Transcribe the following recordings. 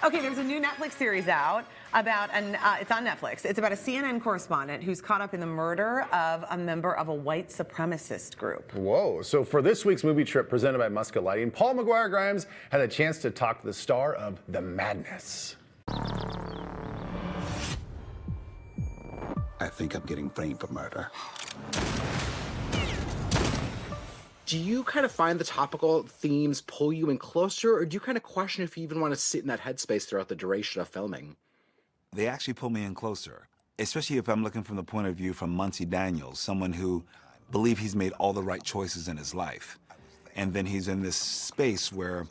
Okay, there's a new Netflix series out about, it's on Netflix. It's about a CNN correspondent who's caught up in the murder of a member of a white supremacist group. Whoa. So for this week's movie trip presented by Muscat Lighting, Paul McGuire Grimes had a chance to talk to the star of The Madness. I think I'm getting framed for murder. Do you kind of find the topical themes pull you in closer, or do you kind of question if you even want to sit in that headspace throughout the duration of filming? They actually pull me in closer, especially if I'm looking from the point of view from Muncie Daniels, someone who believes he's made all the right choices in his life. And then he's in this space where,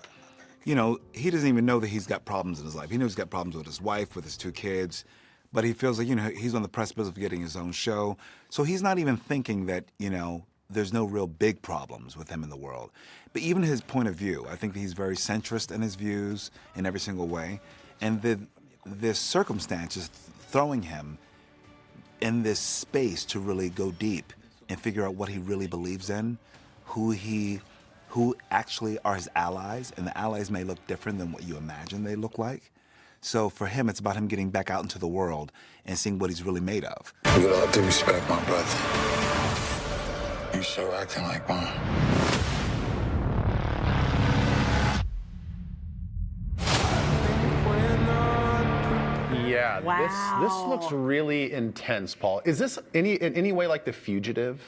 you know, he doesn't even know that he's got problems in his life. He knows he's got problems with his wife, with his 2 kids, but he feels like, you know, he's on the precipice of getting his own show. So he's not even thinking that, you know, there's no real big problems with him in the world. But even his point of view, I think that he's very centrist in his views in every single way. And this circumstance is throwing him in this space to really go deep and figure out what he really believes in, who actually are his allies, and the allies may look different than what you imagine they look like. So for him, it's about him getting back out into the world and seeing what he's really made of. With all due respect, my brother, you sure acting like one. Yeah, Wow. this looks really intense, Paul. Is this in any way like The Fugitive?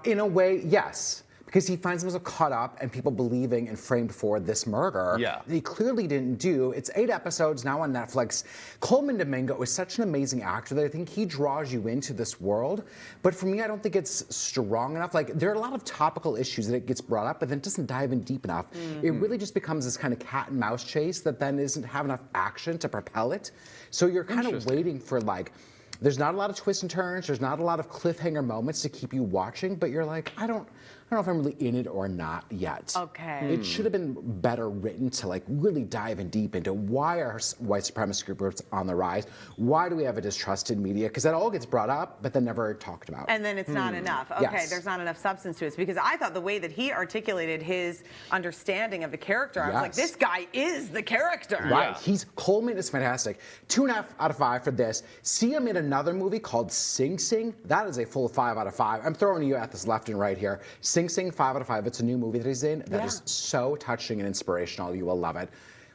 In a way, yes. Because he finds himself caught up and people believing and framed for this murder Yeah. that he clearly didn't do. It's 8 episodes now on Netflix. Coleman Domingo is such an amazing actor that I think he draws you into this world. But for me, I don't think it's strong enough. Like, there are a lot of topical issues that it gets brought up, but then it doesn't dive in deep enough. It really just becomes this kind of cat and mouse chase that then doesn't have enough action to propel it. So you're kind of waiting for, like, there's not a lot of twists and turns. There's not a lot of cliffhanger moments to keep you watching, but you're like, I don't know if I'm really in it or not yet. Okay. It should have been better written to like really dive in deep into why are white supremacist groups on the rise? Why do we have a distrust in media? Because that all gets brought up, but then never talked about. And then it's not enough. Okay, Yes. there's not enough substance to it. Because I thought the way that he articulated his understanding of the character, I was like, Yes. this guy is the character. Right. Coleman is fantastic. 2.5 out of 5 for this. See him in another movie called Sing Sing. That is a full 5 out of 5. I'm throwing you at this left and right here. Sing Sing, 5 out of 5. It's a new movie that he's in. That is so touching and inspirational. You will love it.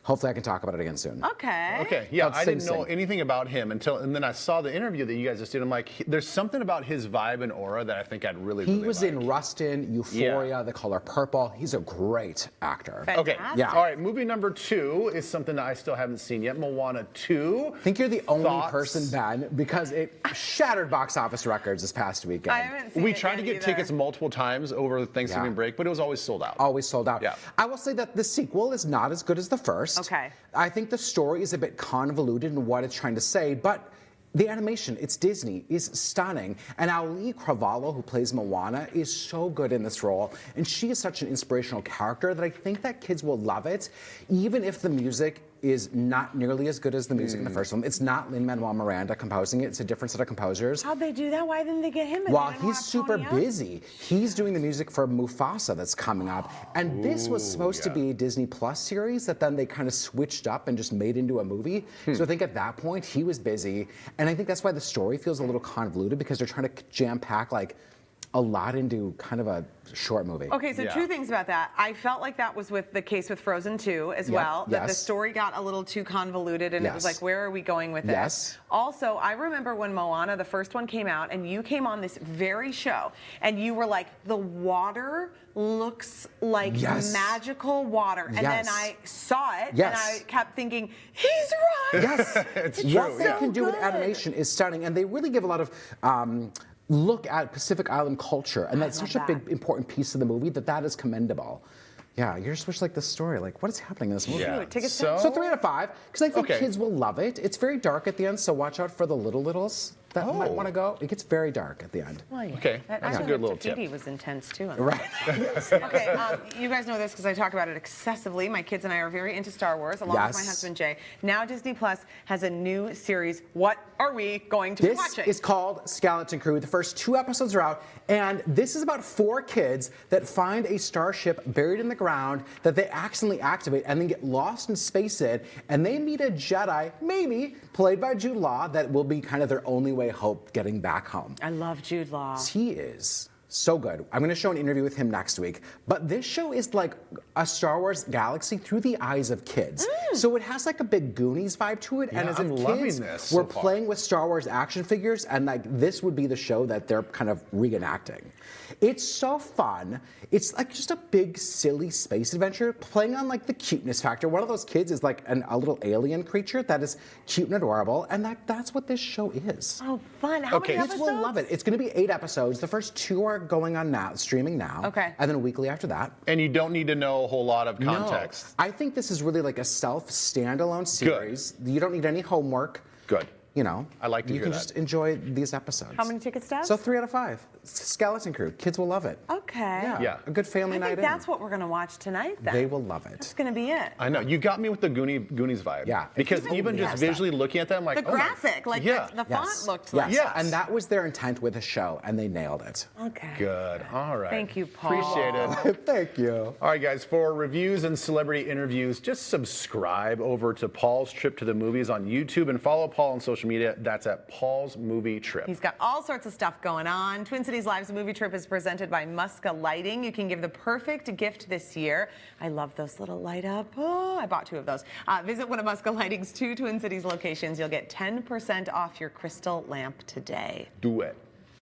Hopefully I can talk about it again soon. Okay. Okay, yeah, Called I didn't Sing know Sing. anything about him and then I saw the interview that you guys just did. I'm like, there's something about his vibe and aura that I think I'd really He really was like. in Rustin, Euphoria, The Color Purple. He's a great actor. Okay, Fantastic. Yeah. all right, movie number 2 is something that I still haven't seen yet, Moana 2. I think you're the only Thoughts? person, Ben, because it shattered box office records this past weekend. I haven't seen We it tried to yet get either. tickets multiple times over the Thanksgiving Yeah. break, but it was always sold out. Always sold out. Yeah. I will say that the sequel is not as good as the first. Okay. I think the story is a bit convoluted in what it's trying to say, but the animation, it's Disney, is stunning. And Ali Cravalho, who plays Moana, is so good in this role. And she is such an inspirational character that I think that kids will love it, even if the music is not nearly as good as the music in the first film. It's not Lin-Manuel Miranda composing it. It's a different set of composers. How'd they do that? Why didn't they get him in? Well, They didn't he's have super Tony up? busy. He's doing the music for Mufasa that's coming up. And this was supposed to be a Disney Plus series that then they kind of switched up and just made into a movie. So I think at that point, he was busy. And I think that's why the story feels a little convoluted, because they're trying to jam pack like a lot into kind of a short movie. Okay, so Yeah. 2 things about that. I felt like that was with the case with Frozen 2 as Yep, well. That the yes. story got a little too convoluted and it was Yes. like, where are we going with this? Yes. Also, I remember when Moana, the first one, came out and you came on this very show and you were like, the water looks like Yes. magical water. And then Yes. I saw it Yes. and I kept thinking, he's right. Yes, It's what true, they yeah. can do with good. animation is stunning, and they really give a lot of look at Pacific Island culture, and that's love such a big, that. important piece of the movie that is commendable. Yeah, you're just like the story, like what is happening in this movie? Yeah. Ooh, take a So- sip. So 3 out of 5, because I think Okay. kids will love it. It's very dark at the end, so watch out for the littles. that might want to go. It gets very dark at the end. Oh, yeah. Okay, that's a good little tip. Tafiti was intense too. Right. Okay, you guys know this because I talk about it excessively. My kids and I are very into Star Wars, along with my Yes. husband Jay. Now Disney Plus has a new series. What are we going to be This watching? is called Skeleton Crew. The first 2 episodes are out, and this is about 4 kids that find a starship buried in the ground that they accidentally activate and then get lost in space in, and they meet a Jedi, maybe, played by Jude Law, that will be kind of their only way hope getting back home. I love Jude Law. He is so good. I'm going to show an interview with him next week. But this show is like a Star Wars galaxy through the eyes of kids. So it has like a big Goonies vibe to it. And Yeah, as if I'm loving kids this so were far. playing with Star Wars action figures, and like this would be the show that they're kind of reenacting. It's so fun. It's like just a big, silly space adventure playing on like the cuteness factor. One of those kids is like a little alien creature that is cute and adorable. And that's what this show is. Oh, fun. How Okay. many Kids episodes? will love it. It's going to be 8 episodes. The first 2 are going on now, streaming now. Okay. And then weekly after that. And you don't need to know a whole lot of context. No. I think this is really like a standalone series. You don't need any homework. Good. You know, I like to you hear can that. just enjoy these episodes. How many tickets to have? So 3 out of 5. Skeleton Crew. Kids will love it. Okay. Yeah. A good family I night think in. that's what we're going to watch tonight then. They will love That's it. going to be it. I know. You got me with the Goonies vibe. Yeah. Because Even- even just yes, visually looking at them, like, The oh my- graphic, like yeah. the font looked Yes. like. Yes. And that was their intent with the show, and they nailed it. Okay. Good. All right. Thank you, Paul. Appreciate it. Thank you. All right, guys, for reviews and celebrity interviews, just subscribe over to Paul's Trip to the Movies on YouTube and follow Paul on social media. That's at Paul's Movie Trip. He's got all sorts of stuff going on. Twin Cities Live's movie trip is presented by Muska Lighting. You can give the perfect gift this year. I love those little light up. Oh, I bought 2 of those. Visit one of Muska Lighting's 2 Twin Cities locations. You'll get 10% off your crystal lamp today. Do it.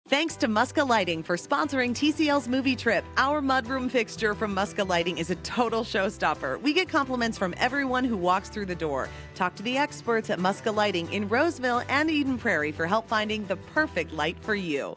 Thanks to Muska Lighting for sponsoring TCL's movie trip. Our mudroom fixture from Muska Lighting is a total showstopper. We get compliments from everyone who walks through the door. Talk to the experts at Muska Lighting in Roseville and Eden Prairie for help finding the perfect light for you.